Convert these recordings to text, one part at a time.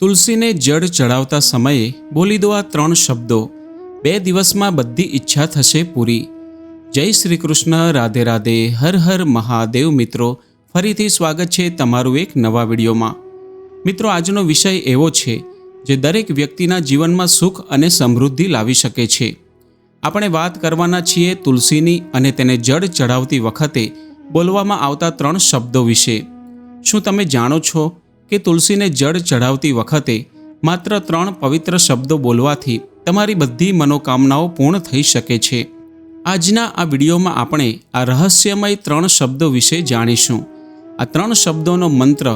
તુલસીને જળ ચડાવતા સમયે બોલી દો આ 3 શબ્દો, 2 દિવસમાં બધી ઈચ્છા થશે પૂરી. જય શ્રી કૃષ્ણ. રાધે રાધે. હર હર મહાદેવ. મિત્રો, ફરીથી સ્વાગત છે તમારું એક નવા વિડીયોમાં. મિત્રો, આજનો વિષય એવો છે જે દરેક વ્યક્તિના જીવનમાં સુખ અને સમૃદ્ધિ લાવી શકે છે. આપણે વાત કરવાના છીએ તુલસીની અને તેને જળ ચડાવતી વખતે બોલવામાં આવતા 3 શબ્દો વિશે. શું તમે જાણો છો કે તુલસીને જળ ચડાવતી વખતે માત્ર 3 પવિત્ર શબ્દો બોલવાથી તમારી બધી મનોકામનાઓ પૂર્ણ થઈ શકે છે? આજના આ વિડીયોમાં આપણે આ રહસ્યમય 3 શબ્દો વિશે જાણીશું. આ 3 શબ્દોનો મંત્ર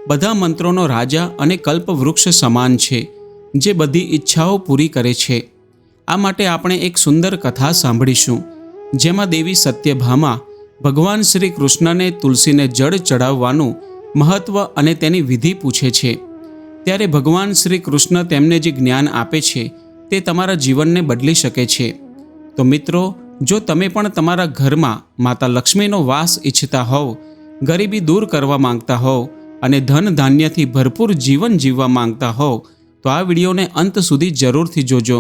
બધા મંત્રોનો રાજા અને કલ્પવૃક્ષ સમાન છે, જે બધી ઈચ્છાઓ પૂરી કરે છે. આ માટે આપણે એક સુંદર કથા સાંભળીશું, જેમાં દેવી સત્યભામા ભગવાન શ્રી કૃષ્ણને તુલસીને જળ ચડાવવાનું મહત્વ અને તેની વિધિ પૂછે છે. ત્યારે ભગવાન શ્રી કૃષ્ણ તેમને જે જ્ઞાન આપે છે તે તમારા જીવનને બદલી શકે છે. તો મિત્રો, જો તમે પણ તમારા ઘરમાં માતા લક્ષ્મીનો વાસ ઈચ્છતા હોવ, ગરીબી દૂર કરવા માંગતા હોવ અને ધન ધાન્યથી ભરપૂર જીવન જીવવા માંગતા હોવ, તો આ વિડીયોને અંત સુધી જરૂરથી જોજો.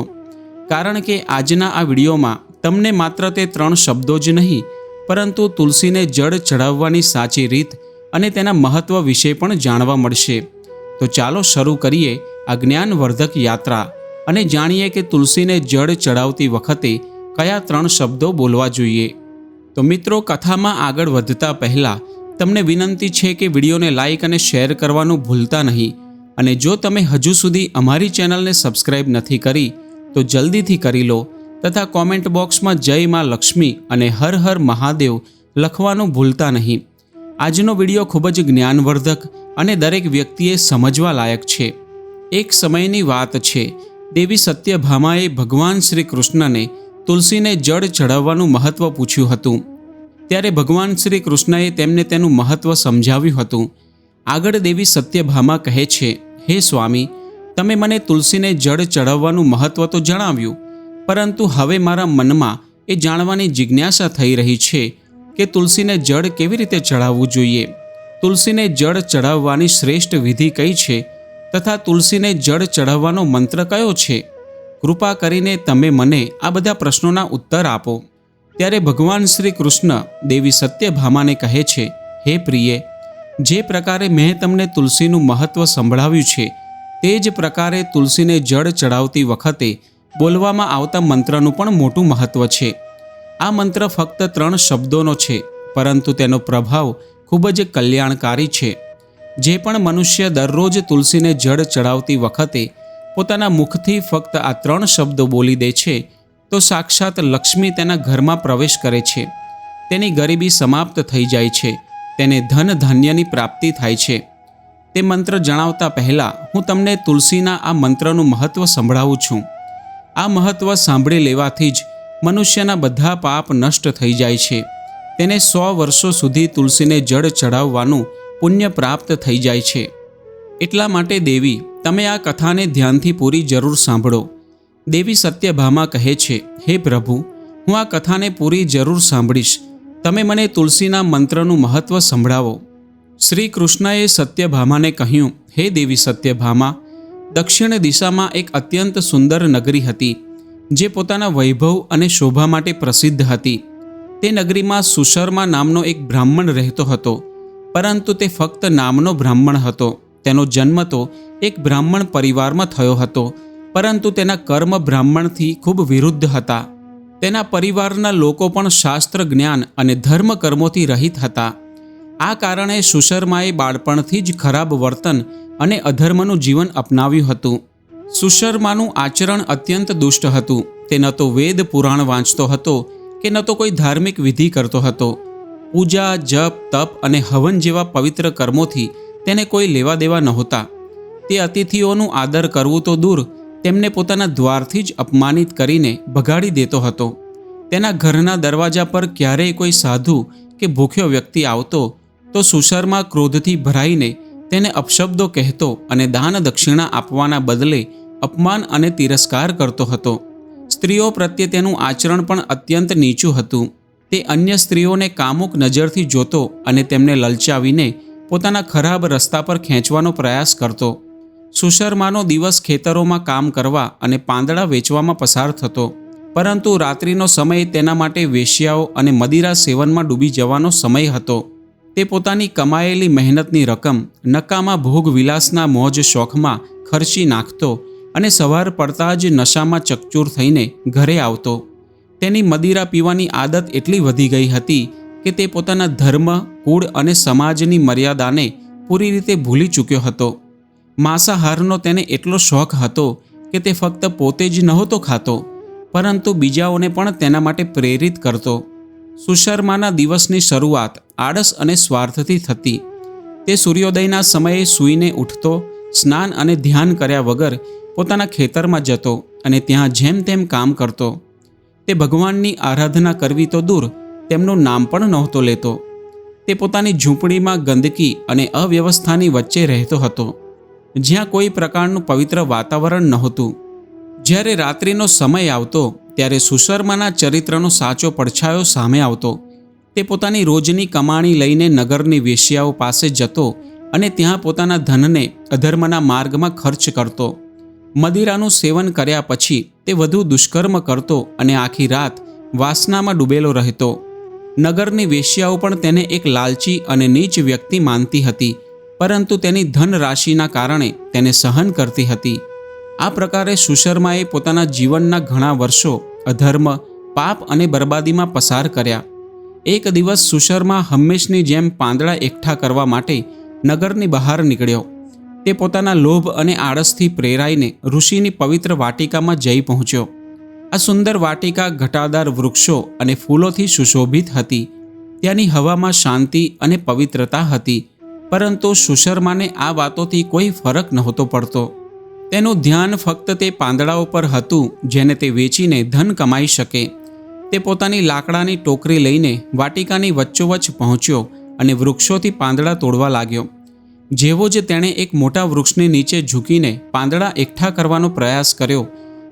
કારણ કે આજના આ વિડીયોમાં તમને માત્ર તે 3 શબ્દો જ નહીં, પરંતુ તુલસીને જળ ચડાવવાની સાચી રીત અને તેના મહત્વ વિશે પણ જાણવા મળશે. તો ચાલો શરૂ કરીએ આ જ્ઞાનવર્ધક યાત્રા અને જાણીએ કે તુલસીને જળ ચડાવતી વખતે કયા 3 શબ્દો બોલવા જોઈએ. તો મિત્રો, કથામાં આગળ વધતા પહેલાં તમને વિનંતી છે કે વિડીયોને લાઇક અને શેર કરવાનું ભૂલતા નહીં. અને જો તમે હજુ સુધી અમારી ચેનલને સબસ્ક્રાઇબ નથી કરી તો જલ્દીથી કરી લો, તથા કોમેન્ટ બોક્સમાં જય માં લક્ષ્મી અને હર હર મહાદેવ લખવાનું ભૂલતા નહીં. આજનો વિડીયો ખૂબ જ જ્ઞાનવર્ધક અને દરેક વ્યક્તિએ સમજવા લાયક છે. એક સમયની વાત છે, દેવી સત્યભામાએ ભગવાન શ્રી કૃષ્ણને તુલસીને જળ ચડાવવાનું મહત્વ પૂછ્યું હતું. ત્યારે ભગવાન શ્રી કૃષ્ણએ તેમને તેનું મહત્વ સમજાવ્યું હતું. આગળ દેવી સત્યભામા કહે છે, હે સ્વામી, તમે મને તુલસીને જળ ચડાવવાનું મહત્વ તો જણાવ્યું, પરંતુ હવે મારા મનમાં એ જાણવાની જિજ્ઞાસા થઈ રહી છે કે તુલસીને જળ કેવી રીતે ચડાવવું જોઈએ. તુલસીને જળ ચડાવવાની શ્રેષ્ઠ વિધિ કઈ છે, તથા તુલસીને જળ ચડાવવાનો મંત્ર કયો છે? કૃપા કરીને તમે મને આ બધા પ્રશ્નોના ઉત્તર આપો. ત્યારે ભગવાન શ્રી કૃષ્ણ દેવી સત્યભામાને કહે છે, હે પ્રિય, જે પ્રકારે મેં તમને તુલસીનું મહત્વ સંભળાવ્યું છે, તે જ પ્રકારે તુલસીને જળ ચડાવતી વખતે બોલવામાં આવતા મંત્રનું પણ મોટું મહત્વ છે. આ મંત્ર ફક્ત 3 શબ્દોનો છે, પરંતુ તેનો પ્રભાવ ખૂબ જ કલ્યાણકારી છે. જે પણ મનુષ્ય દરરોજ તુલસીને જળ ચડાવતી વખતે પોતાના મુખથી ફક્ત આ 3 શબ્દો બોલી દે છે, તો સાક્ષાત લક્ષ્મી તેના ઘરમાં પ્રવેશ કરે છે. તેની ગરીબી સમાપ્ત થઈ જાય છે, તેને ધન ધાન્યની પ્રાપ્તિ થાય છે. તે મંત્ર જણાવતા પહેલાં હું તમને તુલસીના આ મંત્રનું મહત્વ સંભળાવું છું. આ મહત્વ સાંભળી લેવાથી જ મનુષ્યના બધા પાપ નષ્ટ થઈ જાય છે. તેને 100 વર્ષો સુધી તુલસીને જળ ચડાવવાનું પુણ્ય પ્રાપ્ત થઈ જાય છે. એટલા માટે દેવી, તમે આ કથાને ધ્યાનથી પૂરી જરૂર સાંભળો. દેવી સત્યભામા કહે છે, હે પ્રભુ, હું આ કથાને પૂરી જરૂર સાંભળીશ. તમે મને તુલસીના મંત્રનું મહત્વ સંભળાવો. શ્રી કૃષ્ણએ સત્યભામાને કહ્યું, હે દેવી સત્યભામા, દક્ષિણ દિશામાં એક અત્યંત સુંદર નગરી હતી, જે પોતાના વૈભવ અને શોભા માટે પ્રસિદ્ધ હતી. તે નગરીમાં સુશર્મા નામનો એક બ્રાહ્મણ રહેતો હતો, પરંતુ તે ફક્ત નામનો બ્રાહ્મણ હતો. તેનો જન્મ તો એક બ્રાહ્મણ પરિવારમાં થયો હતો, પરંતુ તેના કર્મ બ્રાહ્મણથી ખૂબ વિરુદ્ધ હતા. તેના પરિવારના લોકો પણ શાસ્ત્ર જ્ઞાન અને ધર્મ કર્મોથી રહિત હતા. આ કારણે સુશર્માએ બાળપણથી જ ખરાબ વર્તન અને અધર્મનું જીવન અપનાવ્યું હતું. સુશર્માનું આચરણ અત્યંત દુષ્ટ હતું. તે ન તો વેદ પુરાણ વાંચતો હતો કે ન તો કોઈ ધાર્મિક વિધિ કરતો હતો. પૂજા, જપ, તપ અને હવન જેવા પવિત્ર કર્મોથી તેને કોઈ લેવા દેવા નહોતા. તે અતિથિઓનું આદર કરવું તો દૂર, તેમને પોતાના દ્વારથી જ અપમાનિત કરીને ભગાડી દેતો હતો. તેના ઘરના દરવાજા પર ક્યારેય કોઈ સાધુ કે ભૂખ્યો વ્યક્તિ આવતો તો સુશર્મા ક્રોધથી ભરાઈને તેને અપશબ્દો કહેતો અને દાન દક્ષિણા આપવાના બદલે અપમાન અને તિરસ્કાર કરતો હતો. સ્ત્રીઓ પ્રત્યે તેનું આચરણ પણ અત્યંત નીચું હતું. તે અન્ય સ્ત્રીઓને કામુક નજરથી જોતો અને તેમને લલચાવીને પોતાના ખરાબ રસ્તા પર ખેંચવાનો પ્રયાસ કરતો. સુશર્માનો દિવસ ખેતરોમાં કામ કરવા અને પાંદડા વેચવામાં પસાર થતો, પરંતુ રાત્રિનો સમય તેના માટે વેશ્યાઓ અને મદિરા સેવનમાં ડૂબી જવાનો સમય હતો. તે પોતાની કમાયેલી મહેનતની રકમ નકામા ભોગ વિલાસના મોજ શોખમાં ખર્ચી નાખતો અને સવાર પડતાં જ નશામાં ચકચૂર થઈને ઘરે આવતો. તેની મદિરા પીવાની આદત એટલી વધી ગઈ હતી કે તે પોતાના ધર્મ, કુળ અને સમાજની મર્યાદાને પૂરી રીતે ભૂલી ચૂક્યો હતો. માંસાહારનો તેને એટલો શોખ હતો કે તે ફક્ત પોતે જ નહોતો ખાતો, પરંતુ બીજાઓને પણ તેના માટે પ્રેરિત કરતો. સુશર્માના દિવસની શરૂઆત આળસ અને સ્વાર્થથી થતી. તે સૂર્યોદયના સમયે સૂઈને ઉઠતો, સ્નાન અને ધ્યાન કર્યા વગર પોતાના ખેતરમાં જતો અને ત્યાં જેમ તેમ કામ કરતો. તે ભગવાનની આરાધના કરવી તો દૂર, તેમનું નામ પણ નહોતો લેતો. તે પોતાની ઝૂંપડીમાં ગંદકી અને અવ્યવસ્થાની વચ્ચે રહેતો હતો, જ્યાં કોઈ પ્રકારનું પવિત્ર વાતાવરણ નહોતું. જ્યારે રાત્રિનો સમય આવતો ત્યારે સુશર્માના ચરિત્રનો સાચો પડછાયો સામે આવતો. તે પોતાની રોજની કમાણી લઈને નગરની વેશ્યાઓ પાસે જતો અને ત્યાં પોતાના ધનને અધર્મના માર્ગમાં ખર્ચ કરતો. મદિરાનું સેવન કર્યા પછી તે વધુ દુષ્કર્મ કરતો અને આખી રાત વાસનામાં ડૂબેલો રહેતો. નગરની વેશ્યાઓ પણ તેને એક લાલચી અને નીચ વ્યક્તિ માનતી હતી, પરંતુ તેની ધન રાશિના કારણે તેને સહન કરતી હતી. આ પ્રકારે સુશર્માએ પોતાના જીવનના ઘણા વર્ષો અધર્મ, પાપ અને બરબાદીમાં પસાર કર્યા. એક દિવસ સુશર્મા હંમેશની જેમ પાંદડા એકઠા કરવા માટે નગરની બહાર નીકળ્યો. તે પોતાના લોભ અને આળસથી પ્રેરાઈને ઋષિની પવિત્ર વાટિકામાં જઈ પહોંચ્યો. આ સુંદર વાટિકા ઘટાદાર વૃક્ષો અને ફૂલોથી સુશોભિત હતી. ત્યાંની હવામાં શાંતિ અને પવિત્રતા હતી, પરંતુ સુશર્માને આ વાતોથી કોઈ ફરક નહોતો પડતો. તેનું ધ્યાન ફક્ત તે પાંદડાઓ પર હતું જેને તે વેચીને ધન કમાઈ શકે. તે પોતાની લાકડાની ટોકરી લઈને વાટિકાની વચ્ચોવચ્ચ પહોંચ્યો અને વૃક્ષોથી પાંદડા તોડવા લાગ્યો. જેવો જ તેણે એક મોટા વૃક્ષની નીચે ઝૂકીને પાંદડા એકઠા કરવાનો પ્રયાસ કર્યો,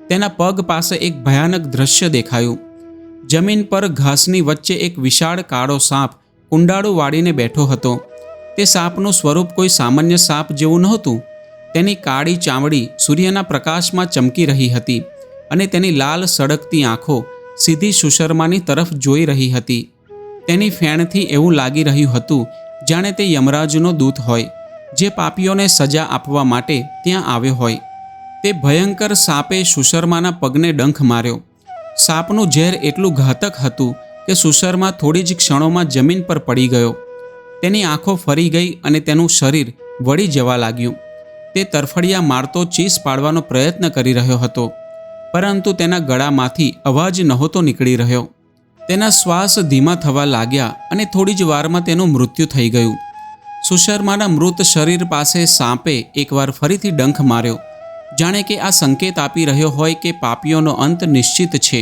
તેના પગ પાસે એક ભયાનક દ્રશ્ય દેખાયું. જમીન પર ઘાસની વચ્ચે એક વિશાળ કાળો સાપ કુંડાળું વાળીને બેઠો હતો. તે સાપનું સ્વરૂપ કોઈ સામાન્ય સાપ જેવું નહોતું. તેની કાળી ચામડી સૂર્યના પ્રકાશમાં ચમકી રહી હતી અને તેની લાલ સળગતી આંખો સીધી સુશર્માની તરફ જોઈ રહી હતી. તેની ફેણથી એવું લાગી રહ્યું હતું જાણે તે યમરાજનો દૂત હોય, જે પાપીઓને સજા આપવા માટે ત્યાં આવ્યો હોય. તે ભયંકર સાપે સુશર્માના પગને ડંખ માર્યો. સાપનું ઝેર એટલું ઘાતક હતું કે સુશર્મા થોડી જ ક્ષણોમાં જમીન પર પડી ગયો. તેની આંખો ફરી ગઈ અને તેનું શરીર વળી જવા લાગ્યું. તે તરફડિયા મારતો ચીસ પાડવાનો પ્રયત્ન કરી રહ્યો હતો, પરંતુ તેના ગળામાંથી અવાજ નહોતો નીકળી રહ્યો. તેના શ્વાસ ધીમા થવા લાગ્યા અને થોડી જ વારમાં તેનું મૃત્યુ થઈ ગયું. સુશર્માના મૃત શરીર પાસે સાપે એકવાર ફરીથી ડંખ માર્યો, જાણે કે આ સંકેત આપી રહ્યો હોય કે પાપીઓનો અંત નિશ્ચિત છે.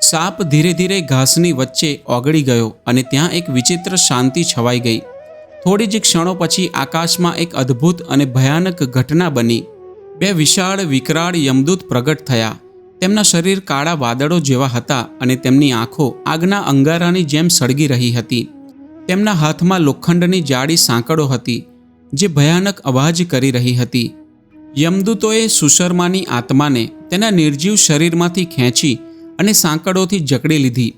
સાપ ધીરે ધીરે ઘાસની વચ્ચે ઓગળી ગયો અને ત્યાં એક વિચિત્ર શાંતિ છવાઈ ગઈ. થોડી જ ક્ષણો પછી આકાશમાં એક અદ્ભુત અને ભયાનક ઘટના બની. બે વિશાળ વિકરાળ યમદૂત પ્રગટ થયા. તેમના શરીર કાળા વાદળો જેવા હતા અને તેમની આંખો આગના અંગારાની જેમ સળગી રહી હતી. તેમના હાથમાં લોખંડની જાડી સાંકળો હતી, જે ભયાનક અવાજ કરી રહી હતી. યમદૂતોએ સુશર્માની આત્માને તેના નિર્જીવ શરીરમાંથી ખેંચી અને સાંકળોથી જકડી લીધી.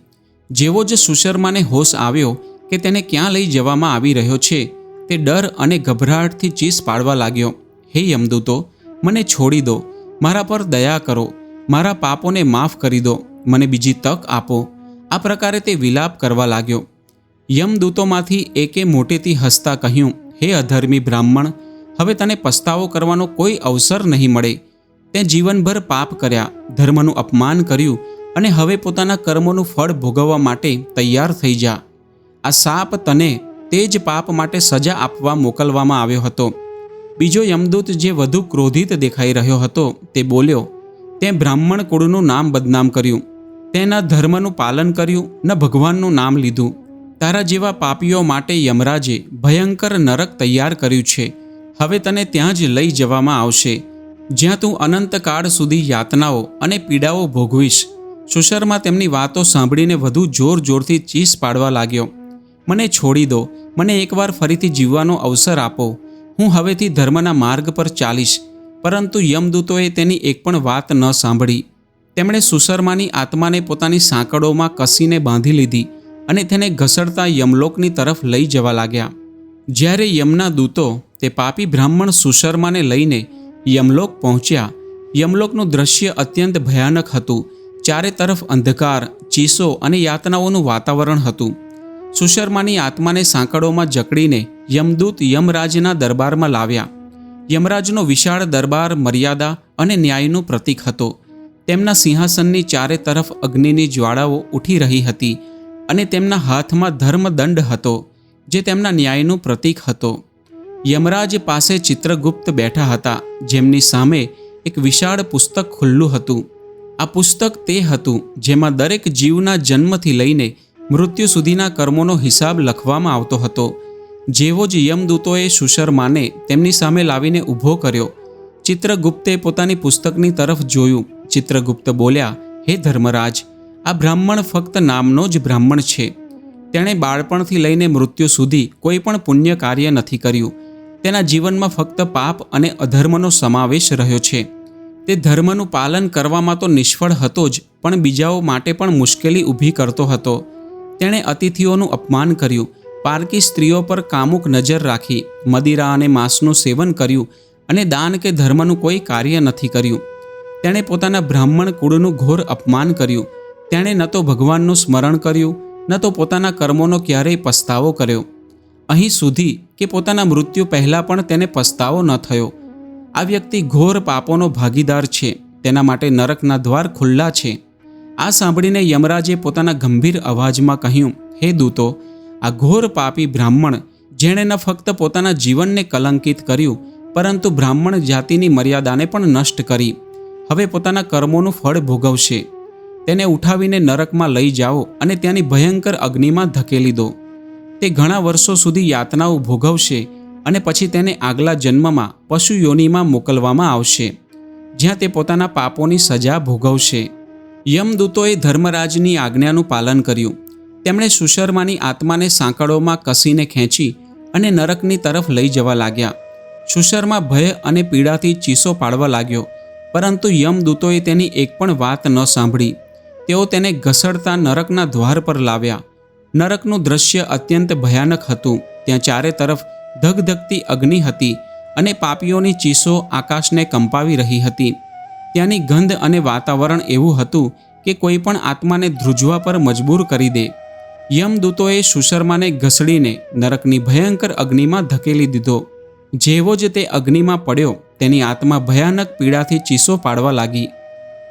જેવો જ સુશર્માને હોશ આવ્યો કે તેને ક્યાં લઈ જવામાં આવી રહ્યો છે, તે ડર અને ગભરાટથી ચીસ પાડવા લાગ્યો. હે યમદૂતો, મને છોડી દો, મારા પર દયા કરો, મારા પાપોને માફ કરી દો, મને બીજી તક આપો. આ પ્રકારે તે વિલાપ કરવા લાગ્યો. યમદૂતોમાંથી એકે મોટેથી હસતા કહ્યું, હે અધર્મી બ્રાહ્મણ, હવે તને પસ્તાવો કરવાનો કોઈ અવસર નહીં મળે. તે જીવનભર પાપ કર્યા, ધર્મનું અપમાન કર્યું અને હવે પોતાના કર્મોનું ફળ ભોગવવા માટે તૈયાર થઈ જા. આ સાપ તને તે જ પાપ માટે સજા આપવા મોકલવામાં આવ્યો હતો. બીજો યમદૂત, જે વધુ ક્રોધિત દેખાઈ રહ્યો હતો, તે બોલ્યો, તે બ્રાહ્મણ કુળનું નામ બદનામ કર્યું, તેના ધર્મનું પાલન કર્યું, ન ભગવાનનું નામ લીધું. તારા જેવા પાપીઓ માટે યમરાજે ભયંકર નરક તૈયાર કર્યું છે. હવે તને ત્યાં જ લઈ જવામાં આવશે, જ્યાં તું અનંતકાળ સુધી યાતનાઓ અને પીડાઓ ભોગવીશ. સુશર્મા તેમની વાતો સાંભળીને વધુ જોર જોરથી ચીસ પાડવા લાગ્યો. મને છોડી દો, મને એકવાર ફરીથી જીવવાનો અવસર આપો, હું હવેથી ધર્મના માર્ગ પર ચાલીશ. પરંતુ યમદૂતોએ તેની એક પણ વાત ન સાંભળી. તેમણે સુશર્માની આત્માને પોતાની સાંકળોમાં કસીને બાંધી લીધી અને તેને ઘસડતા યમલોકની તરફ લઈ જવા લાગ્યા. જ્યારે યમના દૂતો તે પાપી બ્રાહ્મણ સુશર્માને લઈને યમલોક પહોંચ્યા, યમલોકનું દ્રશ્ય અત્યંત ભયાનક હતું. ચારે તરફ અંધકાર, ચીસો અને યાતનાઓનું વાતાવરણ હતું. સુશર્માની આત્માને સાંકળોમાં જકડીને યમદૂત યમરાજના દરબારમાં લાવ્યા. યમરાજનો વિશાળ દરબાર મર્યાદા અને ન્યાયનું પ્રતીક હતો. તેમના સિંહાસનની ચારે તરફ અગ્નિની જ્વાળાઓ ઉઠી રહી હતી અને તેમના હાથમાં ધર્મદંડ હતો, જે તેમના ન્યાયનું પ્રતીક હતો. યમરાજ પાસે ચિત્રગુપ્ત બેઠા હતા, જેમની સામે એક વિશાળ પુસ્તક ખુલ્લું હતું. આ પુસ્તક તે હતું જેમાં દરેક જીવના જન્મથી લઈને મૃત્યુ સુધીના કર્મોનો હિસાબ લખવામાં આવતો હતો. જેવો જ યમદૂતોએ સુશર્માને તેમની સામે લાવીને ઊભો કર્યો, ચિત્રગુપ્તે પોતાની પુસ્તકની તરફ જોયું. ચિત્રગુપ્ત બોલ્યા, હે ધર્મરાજ, આ બ્રાહ્મણ ફક્ત નામનો જ બ્રાહ્મણ છે. તેણે બાળપણથી લઈને મૃત્યુ સુધી કોઈ પણ પુણ્ય કાર્ય નથી કર્યું. તેના જીવનમાં ફક્ત પાપ અને અધર્મનો સમાવેશ રહ્યો છે. તે ધર્મનું પાલન કરવામાં તો નિષ્ફળ હતો જ, પણ બીજાઓ માટે પણ મુશ્કેલી ઊભી કરતો હતો. તેણે અતિથિઓનું અપમાન કર્યું, પારકી સ્ત્રીઓ પર કામુક નજર રાખી, મદિરા અને માંસનું સેવન કર્યું અને દાન કે ધર્મનું કોઈ કાર્ય નથી કર્યું. તેણે પોતાના બ્રાહ્મણ કુળનું ઘોર અપમાન કર્યું. તેણે ન તો ભગવાનનું સ્મરણ કર્યું, ન તો પોતાના કર્મોનો ક્યારેય પસ્તાવો કર્યો. અહીં સુધી કે પોતાના મૃત્યુ પહેલાં પણ તેને પસ્તાવો ન થયો. આ વ્યક્તિ ઘોર પાપોનો ભાગીદાર છે. તેના માટે નરકના દ્વાર ખુલ્લા છે. આ સાંભળીને યમરાજે પોતાના ગંભીર અવાજમાં કહ્યું, હે દૂતો, આ ઘોર પાપી બ્રાહ્મણ, જેણે ન ફક્ત પોતાના જીવનને કલંકિત કર્યું, પરંતુ બ્રાહ્મણ જાતિની મર્યાદાને પણ નષ્ટ કરી, હવે પોતાના કર્મોનું ફળ ભોગવશે. તેને ઉઠાવીને નરકમાં લઈ જાઓ અને ત્યાંની ભયંકર અગ્નિમાં ધકેલી દો. તે ઘણા વર્ષો સુધી યાતનાઓ ભોગવશે અને પછી તેને આગલા જન્મમાં પશુ યોનિમાં મોકલવામાં આવશે, જ્યાં તે પોતાના પાપોની સજા ભોગવશે. યમદૂતોએ ધર્મરાજની આજ્ઞાનું પાલન કર્યું. તેમણે સુશર્માની આત્માને સાંકળોમાં કસીને ખેંચી અને નરકની તરફ લઈ જવા લાગ્યા. સુશર્મા ભય અને પીડાથી ચીસો પાડવા લાગ્યો, પરંતુ યમદૂતોએ તેની એક પણ વાત ન સાંભળી. તેઓ તેને ઘસડતા નરકના દ્વાર પર લાવ્યા. નરકનું દ્રશ્ય અત્યંત ભયાનક હતું. ત્યાં ચારે તરફ ધગધગતી અગ્નિ હતી અને પાપીઓની ચીસો આકાશને કંપાવી રહી હતી. ત્યાંની ગંધ અને વાતાવરણ એવું હતું કે કોઈ પણ આત્માને ધ્રુજવા પર મજબૂર કરી દે. યમદૂતોએ સુશર્માને ઘસડીને નરકની ભયંકર અગ્નિમાં ધકેલી દીધો. જેવો જ તે અગ્નિમાં પડ્યો, તેની આત્મા ભયાનક પીડાથી ચીસો પાડવા લાગી.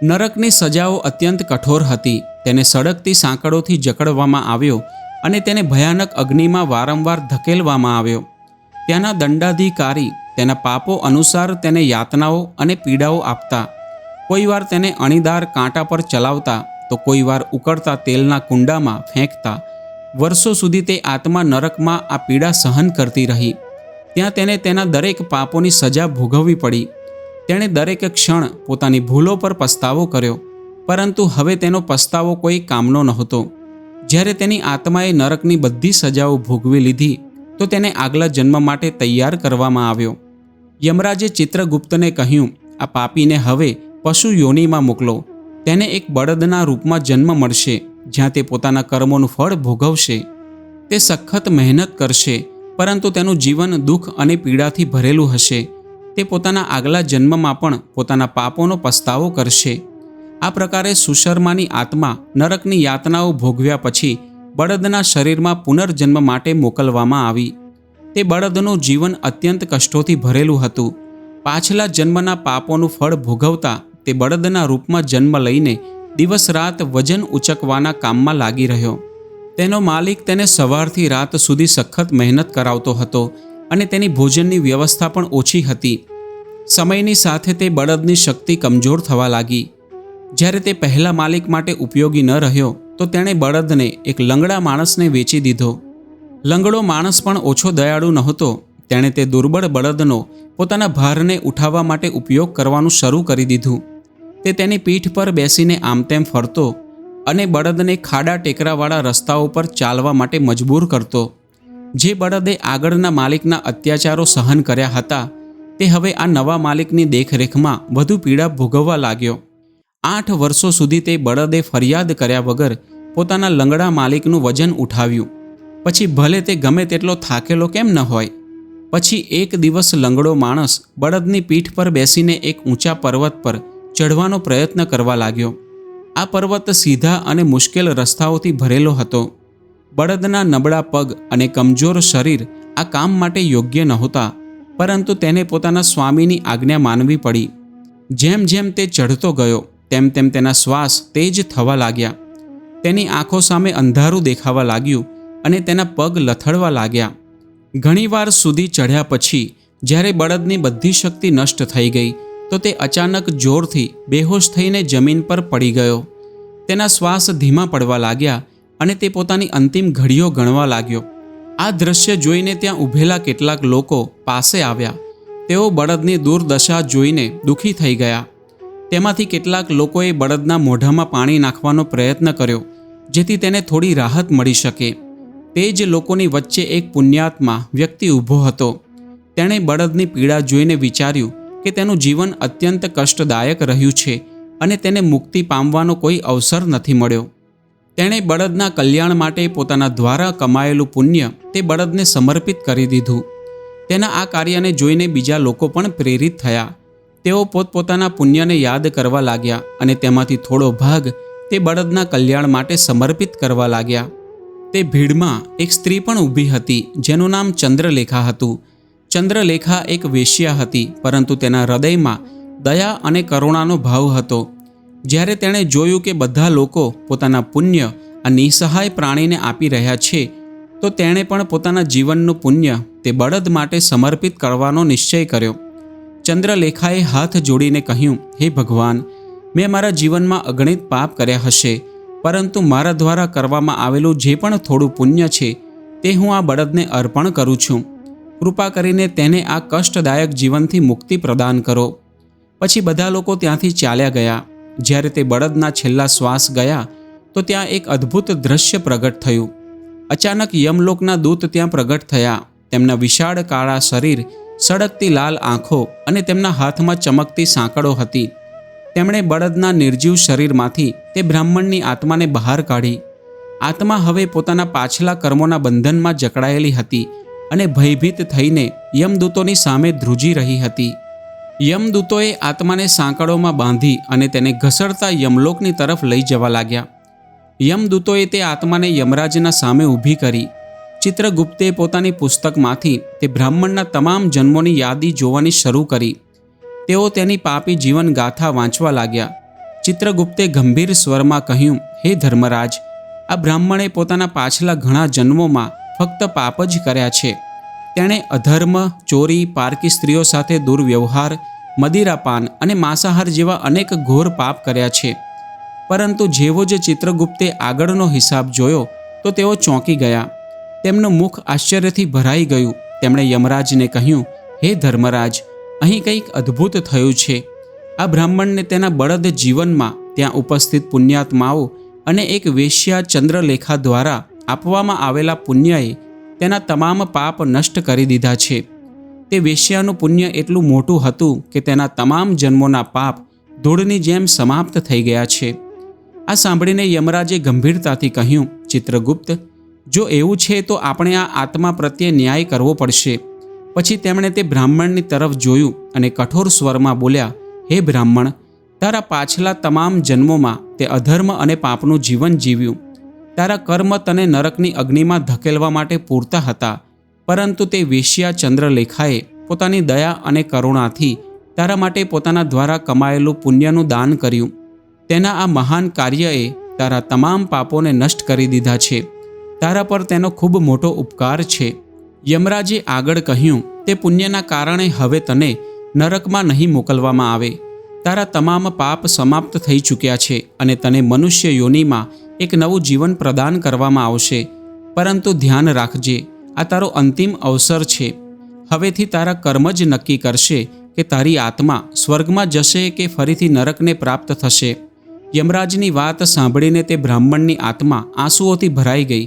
નરકની સજાઓ અત્યંત કઠોર હતી. તેને સળગતી સાંકળોથી જકડવામાં આવ્યો અને તેને ભયાનક અગ્નિમાં વારંવાર ધકેલવામાં આવ્યો. ત્યાંના દંડાધિકારી તેના પાપો અનુસાર તેને યાતનાઓ અને પીડાઓ આપતા. કોઈવાર તેને અણીદાર કાંટા પર ચલાવતા, તો કોઈવાર ઉકળતા તેલના કુંડામાં ફેંકતા. વર્ષો સુધી તે આત્મા નરકમાં આ પીડા સહન કરતી રહી. ત્યાં તેને તેના દરેક પાપોની સજા ભોગવવી પડી. તેણે દરેક ક્ષણ પોતાની ભૂલો પર પસ્તાવો કર્યો, પરંતુ હવે તેનો પસ્તાવો કોઈ કામનો નહોતો. જ્યારે તેની આત્માએ નરકની બધી સજાઓ ભોગવી લીધી, તો તેને આગલા જન્મ માટે તૈયાર કરવામાં આવ્યો. યમરાજે ચિત્રગુપ્તને કહ્યું, આ પાપીને હવે પશુ યોનિમાં મોકલો. તેને એક બળદના રૂપમાં જન્મ મળશે, જ્યાં તે પોતાના કર્મોનું ફળ ભોગવશે. તે સખત મહેનત કરશે, પરંતુ તેનું જીવન દુઃખ અને પીડાથી ભરેલું હશે. તે પોતાના આગલા જન્મમાં પણ પોતાના પાપોનો પસ્તાવો કરશે. આ પ્રકારે સુશર્માની આત્મા નરકની યાતનાઓ ભોગવ્યા પછી બળદના શરીરમાં પુનર્જન્મ માટે મોકલવામાં આવી. તે બળદનું જીવન અત્યંત કષ્ટોથી ભરેલું હતું. પાછલા જન્મના પાપોનું ફળ ભોગવતા તે બળદના રૂપમાં જન્મ લઈને દિવસ રાત વજન ઉચકવાના કામમાં લાગી રહ્યો. તેનો માલિક તેને સવારથી રાત સુધી સખત મહેનત કરાવતો હતો અને તેની ભોજનની વ્યવસ્થા પણ ઓછી હતી. સમયની સાથે તે બળદની શક્તિ કમજોર થવા લાગી. જ્યારે તે પહેલા માલિક માટે ઉપયોગી ન રહ્યો, તો તેણે બળદને એક લંગડા માણસને વેચી દીધો. લંગડો માણસ પણ ઓછો દયાળુ નહોતો. તેણે તે દુર્બળ બળદનો પોતાના ભારને ઉઠાવવા માટે ઉપયોગ કરવાનું શરૂ કરી દીધું. તે તેની પીઠ પર બેસીને આમતેમ ફરતો અને બળદને ખાડા ટેકરાવાળા રસ્તાઓ પર ચાલવા માટે મજબૂર કરતો. જે બળદે આગળના માલિકના અત્યાચારો સહન કર્યા હતા તે હવે આ નવા માલિકની દેખરેખમાં વધુ પીડા ભોગવવા લાગ્યો. 8 વર્ષો સુધી તે બળદે ફરિયાદ કર્યા વગર પોતાના લંગડા માલિકનું વજન ઉઠાવ્યું. પછી ભલે તે ગમે તેટલો થાકેલો કેમ ન હોય. પછી એક દિવસ લંગડો માણસ બળદની પીઠ પર બેસીને એક ઊંચા પર્વત પર ચઢવાનો પ્રયત્ન કરવા લાગ્યો. આ પર્વત સીધા અને મુશ્કેલ રસ્તાઓથી ભરેલો હતો. બળદના નબળા પગ અને કમજોર શરીર આ કામ માટે યોગ્ય નહોતા, પરંતુ તેને પોતાના સ્વામીની આજ્ઞા માનવી પડી. જેમ જેમ તે ચઢતો ગયો તેમ તેમ તેના શ્વાસ તેજ થવા લાગ્યા. તેની આંખો સામે અંધારું દેખાવા લાગ્યું અને તેના પગ લથડવા લાગ્યા. ઘણીવાર સુધી ચઢ્યા પછી જ્યારે બળદની બધી શક્તિ નષ્ટ થઈ ગઈ તો તે અચાનક જોરથી બેહોશ થઈને જમીન પર પડી ગયો. તેના શ્વાસ ધીમા પડવા લાગ્યા અને તે પોતાની અંતિમ ઘડીઓ ગણવા લાગ્યો. આ દ્રશ્ય જોઈને ત્યાં ઊભેલા કેટલાક લોકો પાસે આવ્યા. તેઓ બળદની દુર્દશા જોઈને દુઃખી થઈ ગયા. તેમાંથી કેટલાક લોકોએ બળદના મોઢામાં પાણી નાખવાનો પ્રયત્ન કર્યો જેથી તેને થોડી રાહત મળી શકે. તે જ લોકોની વચ્ચે એક પુણ્યાત્મા વ્યક્તિ ઊભો હતો. તેણે બળદની પીડા જોઈને વિચાર્યું કે તેનું જીવન અત્યંત કષ્ટદાયક રહ્યું છે અને તેને મુક્તિ પામવાનો કોઈ અવસર નથી મળ્યો. તેણે બળદના કલ્યાણ માટે પોતાના દ્વારા કમાયેલું પુણ્ય તે બળદને સમર્પિત કરી દીધું. તેના આ કાર્યને જોઈને બીજા લોકો પણ પ્રેરિત થયા. તેઓ પોતપોતાના પુણ્યને યાદ કરવા લાગ્યા અને તેમાંથી થોડો ભાગ તે બળદના કલ્યાણ માટે સમર્પિત કરવા લાગ્યા. તે ભીડમાં એક સ્ત્રી પણ ઊભી હતી જેનું નામ ચંદ્રલેખા હતું. ચંદ્રલેખા એક વેશ્યા હતી, પરંતુ તેના હૃદયમાં દયા અને કરુણાનો ભાવ હતો. જ્યારે તેણે જોયું કે બધા લોકો પોતાના પુણ્ય આ નિસહાય પ્રાણીને આપી રહ્યા છે તો તેણે પણ પોતાના જીવનનું પુણ્ય તે બળદ માટે સમર્પિત કરવાનો નિશ્ચય કર્યો. ચંદ્રલેખાએ હાથ જોડીને કહ્યું, હે ભગવાન, મેં મારા જીવનમાં અગણિત પાપ કર્યા હશે, પરંતુ મારા દ્વારા કરવામાં આવેલું જે પણ થોડું પુણ્ય છે તે હું આ બળદને અર્પણ કરું છું. કૃપા કરીને તેને આ કષ્ટદાયક જીવનથી મુક્તિ પ્રદાન કરો. પછી બધા લોકો ત્યાંથી ચાલ્યા ગયા. જ્યારે તે બળદના છેલ્લા શ્વાસ ગયા તો ત્યાં એક અદ્ભુત દ્રશ્ય પ્રગટ થયું. અચાનક યમલોકના દૂત ત્યાં પ્રગટ થયા. તેમના વિશાળ કાળા શરીર, સળગતી લાલ આંખો અને તેમના હાથમાં ચમકતી સાંકળો હતી. તેમણે બળદના નિર્જીવ શરીરમાંથી તે બ્રાહ્મણની આત્માને બહાર કાઢી. આત્મા હવે પોતાના પાછલા કર્મોના બંધનમાં જકડાયેલી હતી અને ભયભીત થઈને યમદૂતોની સામે ધ્રુજી રહી હતી. યમદૂતોએ આત્માને સાંકળોમાં બાંધી અને તેને ઘસડતા યમલોકની તરફ લઈ જવા લાગ્યા. યમદૂતોએ તે આત્માને યમરાજના સામે ઊભી કરી. ચિત્રગુપ્તે પોતાની પુસ્તકમાંથી તે બ્રાહ્મણના તમામ જન્મોની યાદી જોવાની શરૂ કરી. તેઓ તેની પાપી જીવન ગાથા વાંચવા લાગ્યા. ચિત્રગુપ્તે ગંભીર સ્વરમાં કહ્યું, હે ધર્મરાજ, આ બ્રાહ્મણે પોતાના પાછલા ઘણા જન્મોમાં ફક્ત પાપ જ કર્યા છે. તેણે અધર્મ, ચોરી, પારકી સ્ત્રીઓ સાથે દુર્વ્યવહાર, મદિરાપાન અને માંસાહાર જેવા અનેક ઘોર પાપ કર્યા છે. પરંતુ જેવો જ ચિત્રગુપ્તે આગળનો હિસાબ જોયો તો તેઓ ચોંકી ગયા. તેમનું મુખ આશ્ચર્યથી ભરાઈ ગયું. તેમણે યમરાજને કહ્યું, હે ધર્મરાજ, અહીં કંઈક અદ્ભુત થયું છે. આ બ્રાહ્મણને તેના બળદ જીવનમાં ત્યાં ઉપસ્થિત પુણ્યાત્માઓ અને એક વેશ્યા ચંદ્રલેખા દ્વારા આપવામાં આવેલા પુણ્યએ તેના તમામ પાપ નષ્ટ કરી દીધા છે. તે વેશ્યાનું પુણ્ય એટલું મોટું હતું કે તેના તમામ જન્મોના પાપ ધૂળની જેમ સમાપ્ત થઈ ગયા છે. આ સાંભળીને યમરાજે ગંભીરતાથી કહ્યું, ચિત્રગુપ્ત, જો એવું છે તો આપણે આ આત્મા પ્રત્યે ન્યાય કરવો પડશે. પછી તેમણે તે બ્રાહ્મણની તરફ જોયું અને કઠોર સ્વરમાં બોલ્યા, હે બ્રાહ્મણ, તારા પાછલા તમામ જન્મોમાં તે અધર્મ અને પાપનું જીવન જીવ્યું. તારા કર્મ તને નરકની અગ્નિમાં ધકેલવા માટે પૂરતા હતા, પરંતુ તે વેશ્યા ચંદ્રલેખાએ પોતાની દયા અને કરુણાથી તારા માટે પોતાના દ્વારા કમાયેલું પુણ્યનું દાન કર્યું. તેના આ મહાન કાર્યએ તારા તમામ પાપોને નષ્ટ કરી દીધા છે. તારા પર તેનો ખૂબ મોટો ઉપકાર છે. યમરાજે આગળ કહ્યું, તે પુણ્યના કારણે હવે તને નરકમાં નહીં મોકલવામાં આવે. તારા તમામ પાપ સમાપ્ત થઈ ચૂક્યા છે અને તને મનુષ્ય યોનિમાં એક નવું જીવન પ્રદાન કરવામાં આવશે. પરંતુ ધ્યાન રાખજે, આ તારો અંતિમ અવસર છે. હવેથી તારા કર્મ જ નક્કી કરશે કે તારી આત્મા સ્વર્ગમાં જશે કે ફરીથી નરકને પ્રાપ્ત થશે. યમરાજની વાત સાંભળીને તે બ્રાહ્મણની આત્મા આંસુઓથી ભરાઈ ગઈ.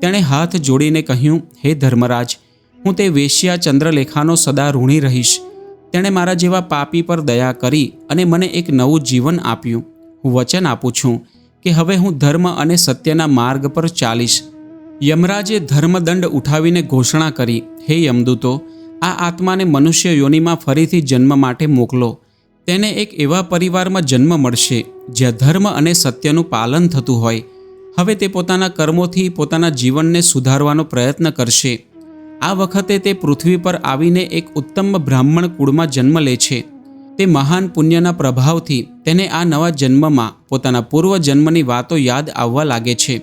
તેણે હાથ જોડીને કહ્યું, હે ધર્મરાજ, હું તે વેશ્યા ચંદ્રલેખાનો સદા ઋણી રહીશ. તેણે મારા જેવા પાપી પર દયા કરી અને મને એક નવું જીવન આપ્યું. હું વચન આપું છું કે હવે હું ધર્મ અને સત્યના માર્ગ પર ચાલીશ. યમરાજે ધર્મદંડ ઉઠાવીને ઘોષણા કરી, હે યમદૂતો, આ આત્માને મનુષ્ય યોનિમાં ફરીથી જન્મ માટે મોકલો. તેને એક એવા પરિવારમાં જન્મ મળશે જ્યાં ધર્મ અને સત્યનું પાલન થતું હોય. હવે તે પોતાના કર્મોથી પોતાના જીવનને સુધારવાનો પ્રયત્ન કરશે. આ વખતે તે પૃથ્વી પર આવીને એક ઉત્તમ બ્રાહ્મણ કુળમાં જન્મ લે છે. તે મહાન પુણ્યના પ્રભાવથી તેને આ નવા જન્મમાં પોતાના પૂર્વ જન્મની વાતો યાદ આવવા લાગે છે.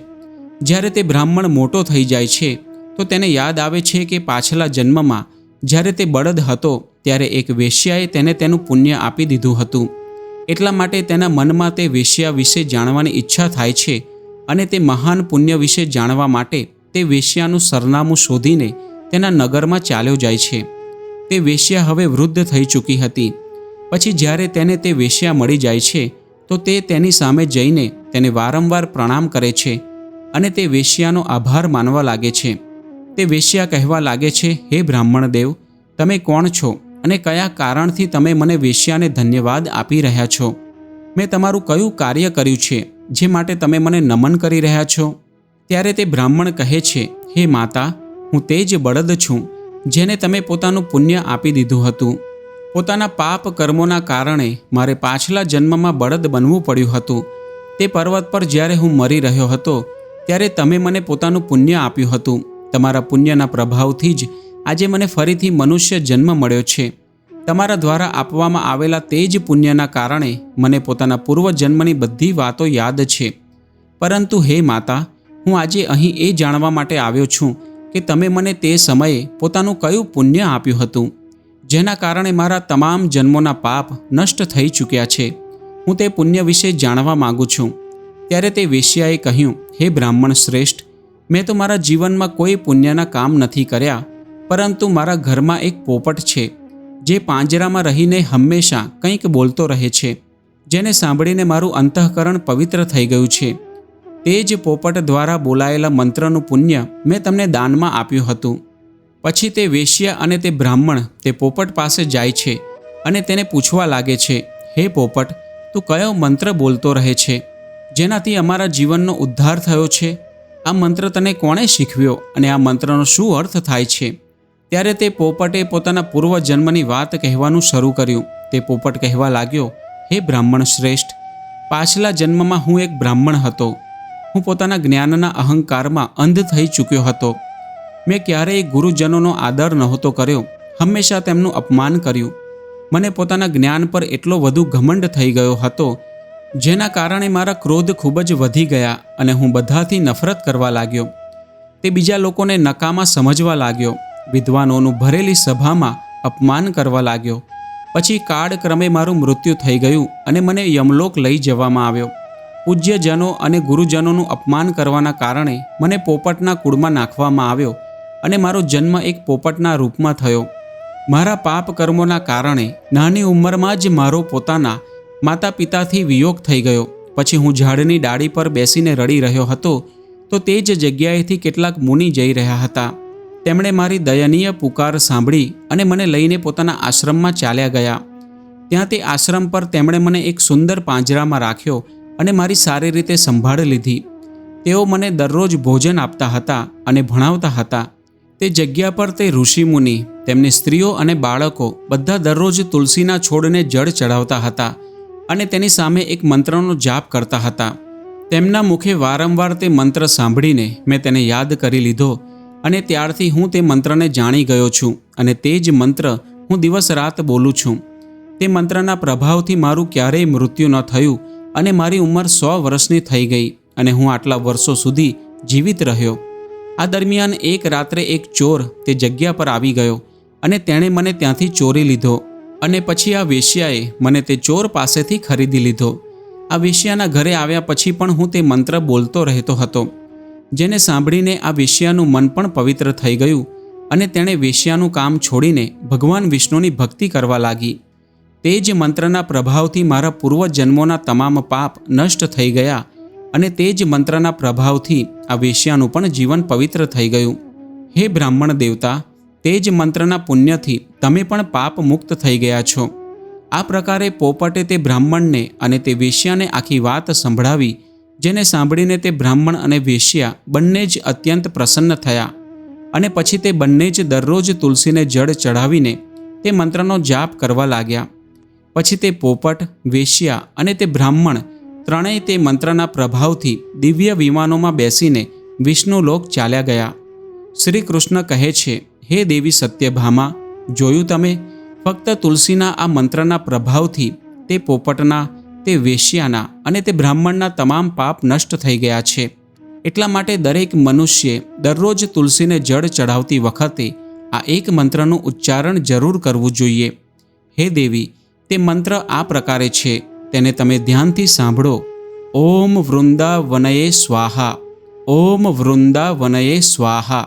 જ્યારે તે બ્રાહ્મણ મોટો થઈ જાય છે તો તેને યાદ આવે છે કે પાછલા જન્મમાં જ્યારે તે બળદ હતો ત્યારે એક વેશ્યાએ તેને તેનું પુણ્ય આપી દીધું હતું. એટલા માટે તેના મનમાં તે વેશ્યા વિશે જાણવાની ઈચ્છા થાય છે અને તે મહાન પુણ્ય વિશે જાણવા માટે તે વેશ્યાનું સરનામું શોધીને તેના નગરમાં ચાલ્યો જાય છે. તે વેશ્યા હવે વૃદ્ધ થઈ ચૂકી હતી. પછી જ્યારે તેને તે વેશ્યા મળી જાય છે તો તે તેની સામે જઈને તેને વારંવાર પ્રણામ કરે છે અને તે વેશ્યાનો આભાર માનવા લાગે છે. તે વેશ્યા કહેવા લાગે છે, હે બ્રાહ્મણ દેવ, તમે કોણ છો અને કયા કારણથી તમે મને વેશ્યાને ધન્યવાદ આપી રહ્યા છો? મેં તમારું કયું કાર્ય કર્યું છે જે માટે તમે મને નમન કરી રહ્યા છો? ત્યારે તે બ્રાહ્મણ કહે છે, હે માતા, હું તે જ બળદ છું જેને તમે પોતાનું પુણ્ય આપી દીધું હતું. પોતાના પાપ કર્મોના કારણે મારે પાછલા જન્મમાં બળદ બનવું પડ્યું હતું. તે પર્વત પર જ્યારે હું મરી રહ્યો હતો ત્યારે તમે મને પોતાનું પુણ્ય આપ્યું હતું. તમારા પુણ્યના પ્રભાવથી જ આજે મને ફરીથી મનુષ્ય જન્મ મળ્યો છે. તમારા દ્વારા આપવામાં આવેલા તે જ પુણ્યના કારણે મને પોતાના પૂર્વજન્મની બધી વાતો યાદ છે. પરંતુ હે માતા, હું આજે અહીં એ જાણવા માટે આવ્યો છું કે તમે મને તે સમયે પોતાનું કયું પુણ્ય આપ્યું હતું જેના કારણે મારા તમામ જન્મોના પાપ નષ્ટ થઈ ચૂક્યા છે. હું તે પુણ્ય વિશે જાણવા માગું છું. ત્યારે તે વેશ્યાએ કહ્યું, હે બ્રાહ્મણ શ્રેષ્ઠ, મેં તો મારા જીવનમાં કોઈ પુણ્યના કામ નથી કર્યા, પરંતુ મારા ઘરમાં એક પોપટ છે જે પાંજરામાં રહીને હંમેશા કંઈક બોલતો રહે છે, જેને સાંભળીને મારું અંતઃકરણ પવિત્ર થઈ ગયું છે. તે જ પોપટ દ્વારા બોલાયેલા મંત્રનું પુણ્ય મેં તમને દાનમાં આપ્યું હતું. પછી તે વેશ્યા અને તે બ્રાહ્મણ તે પોપટ પાસે જાય છે અને તેને પૂછવા લાગે છે, હે પોપટ, તું કયો મંત્ર બોલતો રહે છે જેનાથી અમારા જીવનનો ઉદ્ધાર થયો છે? આ મંત્ર તને કોણે શીખવ્યો અને આ મંત્રનો શું અર્થ થાય છે? ત્યારે તે પોપટે પોતાના પૂર્વજન્મની વાત કહેવાનું શરૂ કર્યું. તે પોપટ કહેવા લાગ્યો, હે બ્રાહ્મણ શ્રેષ્ઠ, પાછલા જન્મમાં હું એક બ્રાહ્મણ હતો. હું પોતાના જ્ઞાનના અહંકારમાં અંધ થઈ ચૂક્યો હતો. મેં ક્યારેય ગુરુજનોનો આદર નહોતો કર્યો, હંમેશા તેમનું અપમાન કર્યું. મને પોતાના જ્ઞાન પર એટલો વધુ ઘમંડ થઈ ગયો હતો જેના કારણે મારા ક્રોધ ખૂબ જ વધી ગયા અને હું બધાથી નફરત કરવા લાગ્યો. તે બીજા લોકોને નકામા સમજવા લાગ્યો. વિદ્વાનોનું ભરેલી સભામાં અપમાન કરવા લાગ્યો. પછી કાળક્રમે મારું મૃત્યુ થઈ ગયું અને મને યમલોક લઈ જવામાં આવ્યો. પૂજ્યજનો અને ગુરુજનોનું અપમાન કરવાના કારણે મને પોપટના કુળમાં નાખવામાં આવ્યો અને મારો જન્મ એક પોપટના રૂપમાં થયો. મારા પાપ કર્મોના કારણે નાની ઉંમરમાં જ મારો પોતાના માતા પિતાથી વિયોગ થઈ ગયો. પછી હું ઝાડની ડાળી પર બેસીને રડી રહ્યો હતો તો તે જ જગ્યાએથી કેટલાક મુનિ જઈ રહ્યા હતા. તેમણે મારી દયનીય પુકાર સાંભળી અને મને લઈને પોતાના આશ્રમમાં ચાલ્યા ગયા. ત્યાં તે આશ્રમ પર તેમણે મને એક સુંદર પાંજરામાં રાખ્યો અને મારી સારી રીતે સંભાળ લીધી. તેઓ મને દરરોજ ભોજન આપતા હતા અને ભણાવતા હતા. તે જગ્યા પર તે ઋષિમુનિ, તેમની સ્ત્રીઓ અને બાળકો બધા દરરોજ તુલસીના છોડને જળ ચડાવતા હતા અને તેની સામે એક મંત્રનો જાપ કરતા હતા. તેમના મુખે વારંવાર તે મંત્ર સાંભળીને મેં તેને યાદ કરી લીધો અને ત્યારથી હું તે મંત્રને જાણી ગયો છું અને તે જ મંત્ર હું દિવસ રાત બોલું છું. તે મંત્રના પ્રભાવથી મારું ક્યારેય મૃત્યુ ન થયું અને મારી ઉંમર 100 વર્ષની થઈ ગઈ અને હું આટલા વર્ષો સુધી જીવિત રહ્યો. આ દરમિયાન એક રાત્રે એક ચોર તે જગ્યા પર આવી ગયો અને તેણે મને ત્યાંથી ચોરી લીધો અને પછી આ વેશ્યાએ મને તે ચોર પાસેથી ખરીદી લીધો. આ વેશ્યાના ઘરે આવ્યા પછી પણ હું તે મંત્ર બોલતો રહેતો હતો, જેને સાંભળીને આ વેશ્યાનું મન પણ પવિત્ર થઈ ગયું અને તેણે વેશ્યાનું કામ છોડીને ભગવાન વિષ્ણુની ભક્તિ કરવા લાગી. તે જ મંત્રના પ્રભાવથી મારા પૂર્વજન્મોના તમામ પાપ નષ્ટ થઈ ગયા અને તે જ મંત્રના પ્રભાવથી આ વેશ્યાનું પણ જીવન પવિત્ર થઈ ગયું. હે બ્રાહ્મણ દેવતા, તે જ મંત્રના પુણ્યથી તમે પણ પાપ મુક્ત થઈ ગયા છો. આ પ્રકારે પોપટે તે બ્રાહ્મણને અને તે વેશ્યાને આખી વાત સંભળાવી, જેને સાંભળીને તે બ્રાહ્મણ અને વેશ્યા બંને જ અત્યંત પ્રસન્ન થયા. અને પછી તે બંને જ દરરોજ તુલસીને જળ ચઢાવીને તે મંત્રનો જાપ કરવા લાગ્યા. પછી તે પોપટ, વેશ્યા અને તે બ્રાહ્મણ ત્રણેય તે મંત્રના પ્રભાવથી દિવ્ય વિમાનોમાં બેસીને વિષ્ણુલોક ચાલ્યા ગયા. શ્રી કૃષ્ણ કહે છે, હે દેવી સત્યભામા, જોયું તમે? ફક્ત તુલસીના આ મંત્રના પ્રભાવથી તે પોપટના, તે વેશ્યાના અને તે બ્રાહ્મણના તમામ પાપ નષ્ટ થઈ ગયા છે. એટલા માટે દરેક મનુષ્યે દરરોજ તુલસીને જળ ચઢાવતી વખતે આ એક મંત્રનું ઉચ્ચારણ જરૂર કરવું જોઈએ. હે દેવી, તે મંત્ર આ પ્રકારે છે, તેને તમે ધ્યાનથી સાંભળો. ઓમ વૃંદાવનયે સ્વાહા, ઓમ વૃંદાવનયે સ્વાહા.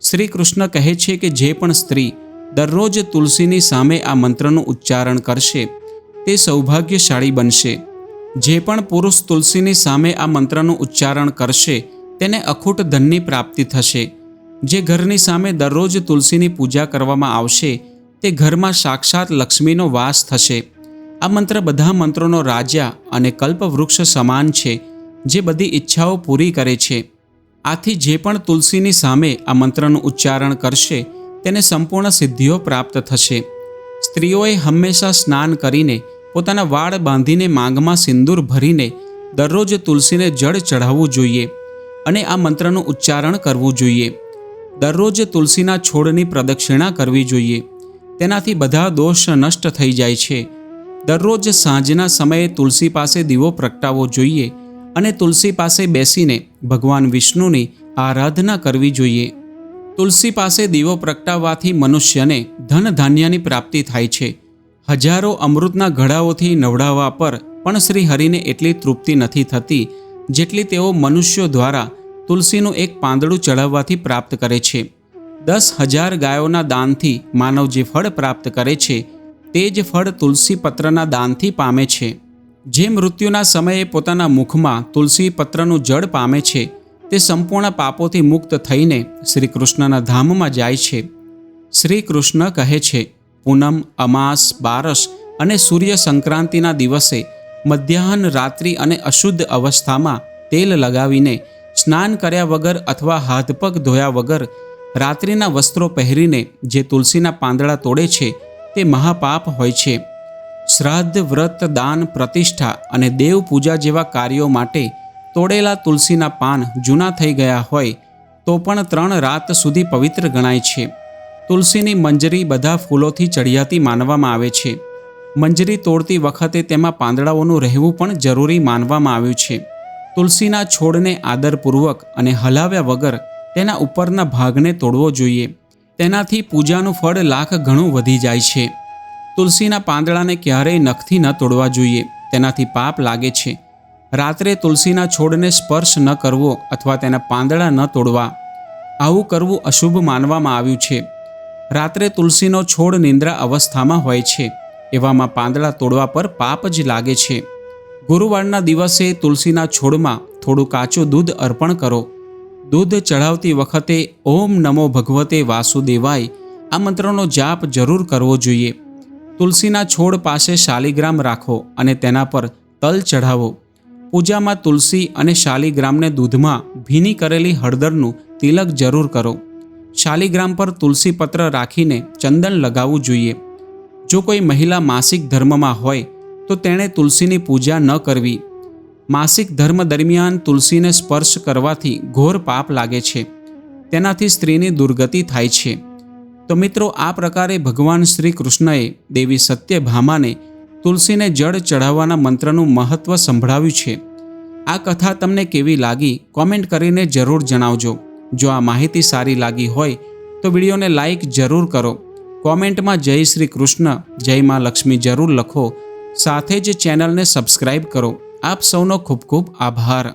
શ્રી કૃષ્ણ કહે છે કે જે પણ સ્ત્રી દરરોજ તુલસીની સામે આ મંત્રનું ઉચ્ચારણ કરશે તે સૌભાગ્યશાળી બનશે. જે પણ પુરુષ તુલસીની સામે આ મંત્રનું ઉચ્ચારણ કરશે તેને અખૂટ ધનની પ્રાપ્તિ થશે. જે ઘરની સામે દરરોજ તુલસીની પૂજા કરવામાં આવશે તે ઘરમાં સાક્ષાત લક્ષ્મીનો વાસ થશે. આ મંત્ર બધા મંત્રોનો રાજા અને કલ્પવૃક્ષ સમાન છે, જે બધી ઈચ્છાઓ પૂરી કરે છે. આથી જે પણ તુલસીની સામે આ મંત્રનું ઉચ્ચારણ કરશે તેને સંપૂર્ણ સિદ્ધિઓ પ્રાપ્ત થશે. સ્ત્રીઓએ હંમેશા સ્નાન કરીને, પોતાના વાળ બાંધીને, માંગમાં સિંદૂર ભરીને દરરોજ તુલસીને જળ ચઢાવવું જોઈએ અને આ મંત્રનું ઉચ્ચારણ કરવું જોઈએ. દરરોજ તુલસીના છોડની પ્રદક્ષિણા કરવી જોઈએ. તેનાથી બધા દોષ નષ્ટ થઈ જાય છે. દરરોજ સાંજના સમયે તુલસી પાસે દીવો પ્રગટાવવો જોઈએ અને તુલસી પાસે બેસીને ભગવાન વિષ્ણુની આરાધના કરવી જોઈએ. તુલસી પાસે દીવો પ્રગટાવવાથી મનુષ્યને ધન ધાન્યની પ્રાપ્તિ થાય છે. હજારો અમૃતના ઘડાઓથી નવડાવવા પર પણ શ્રી હરિને એટલી તૃપ્તિ નથી થતી જેટલી તેઓ મનુષ્યો દ્વારા તુલસીનું એક પાંદડું ચડાવવાથી પ્રાપ્ત કરે છે. 10,000 ગાયોના દાનથી માનવ જે ફળ પ્રાપ્ત કરે છે તે જ ફળ તુલસી પત્રના દાનથી પામે છે. જે મૃત્યુના સમયે પોતાના મુખમાં તુલસી પત્રનું જળ પામે છે તે સંપૂર્ણ પાપોથી મુક્ત થઈને શ્રી કૃષ્ણના ધામમાં જાય છે. શ્રી કૃષ્ણ કહે છે, પૂનમ, અમાસ, બારસ અને સૂર્ય સંક્રાંતિના દિવસે મધ્યાહન, રાત્રિ અને અશુદ્ધ અવસ્થામાં તેલ લગાવીને, સ્નાન કર્યા વગર અથવા હાથ પગ ધોયા વગર રાત્રિના વસ્ત્રો પહેરીને જે તુલસીના પાંદડા તોડે છે તે મહાપાપ હોય છે. શ્રાદ્ધ, વ્રત, દાન, પ્રતિષ્ઠા અને દેવ પૂજા જેવા કાર્યો માટે તોડેલા તુલસીના પાન જૂના થઈ ગયા હોય તો પણ 3 રાત સુધી પવિત્ર ગણાય છે. તુલસીની મંજરી બધા ફૂલોથી ચડિયાતી માનવામાં આવે છે. મંજરી તોડતી વખતે તેમાં પાંદડાઓનું રહેવું પણ જરૂરી માનવામાં આવ્યું છે. તુલસીના છોડને આદરપૂર્વક અને હલાવ્યા વગર તેના ઉપરના ભાગને તોડવો જોઈએ. તેનાથી પૂજાનું ફળ લાખ ગણું વધી જાય છે. તુલસીના પાંદડાને ક્યારેય નખથી ન તોડવા જોઈએ, તેનાથી પાપ લાગે છે. રાત્રે તુલસીના છોડને સ્પર્શ ન કરવો અથવા તેના પાંદડા ન તોડવા. આવું કરવું અશુભ માનવામાં આવ્યું છે. રાત્રે તુલસીનો છોડ નિંદ્રા અવસ્થામાં હોય છે, એવામાં પાંદડા તોડવા પર પાપ જ લાગે છે. ગુરુવારના દિવસે તુલસીના છોડમાં થોડું કાચું દૂધ અર્પણ કરો. દૂધ ચઢાવતી વખતે ઓમ નમો ભગવતે વાસુદેવાય આ મંત્રનો જાપ જરૂર કરવો જોઈએ. તુલસીના છોડ પાસે શાલિગ્રામ રાખો અને તેના પર તલ ચઢાવો. પૂજામાં તુલસી અને શાલિગ્રામને દૂધમાં ભીની કરેલી હળદરનું તિલક જરૂર કરો. શાલિગ્રામ પર તુલસી પત્ર રાખીને ચંદન લગાવવું જોઈએ. જો કોઈ મહિલા માસિક ધર્મમાં હોય તો તેણે તુલસીની પૂજા ન કરવી. માસિક ધર્મ દરમિયાન તુલસીને સ્પર્શ કરવાથી ઘોર પાપ લાગે છે. તેનાથી સ્ત્રીની દુર્ગતિ થાય છે. તો મિત્રો, આ પ્રકારે ભગવાન શ્રી કૃષ્ણએ દેવી સત્યભામાને તુલસીને જળ ચઢાવવાના મંત્રનું મહત્ત્વ સંભળાવ્યું છે. આ કથા તમને કેવી લાગી કોમેન્ટ કરીને જરૂર જણાવજો. જો આ માહિતી સારી લાગી હોય તો વિડીયોને લાઈક જરૂર કરો. કોમેન્ટમાં જય શ્રી કૃષ્ણ, જય માં લક્ષ્મી જરૂર લખો. સાથે જ ચેનલને સબસ્ક્રાઈબ કરો. આપ સૌનો ખૂબ ખૂબ આભાર.